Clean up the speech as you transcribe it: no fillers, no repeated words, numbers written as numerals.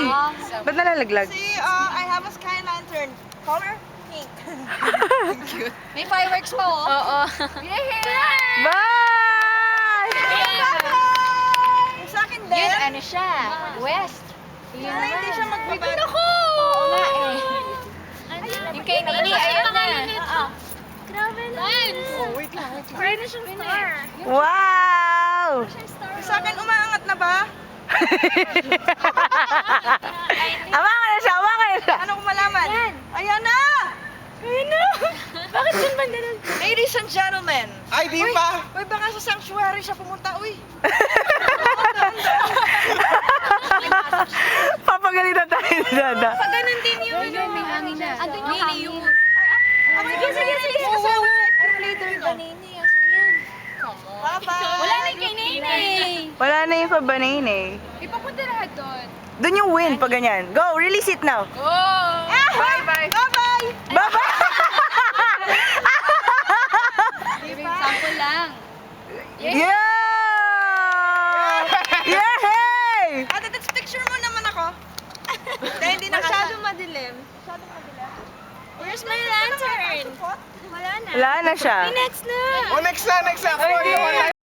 Ba't nalalaglag? See, I have a sky lantern. Color? Pink. Cute. May fireworks pa, oh. Oo. Bye! Yung sa akin din. Yun, ano siya? West. Yun Sana hindi siya magbabad. Oo nga eh. Yung kay Nini, ayun na. Grabe lang. Oh, wait lang. Parang na siyang star. Wow! Yung sa akin, umaangat na ba? Awa ka na siya! Awa ka na siya! Ano ko malaman? Yan. Ayan na! Ayan na. Bakit dyan ba ganun? Ladies and gentlemen. Ay, di pa! Uy, baka sa sanctuary siya pumunta. Uy. Papagalitan tayo ni Dada. Pag ganun din yun. Ayun, may hangin na. Andun yung hangin. Sige. Later na Nini. Yan. Bye-bye. Wala na kay Nini. Wala na yung pabanin eh. Ipapunta lahat doon. Doon yung win pag ganyan. Go! Release it now! Oh! Bye-bye. Bye-bye. Bye-bye! Sample lang. Yeah! Yay! Ate, that's picture mo naman ako. Dahil hindi na Masyadong madilim. Where's my lantern? Wala na. Wala na siya. Next na. Oh, next na!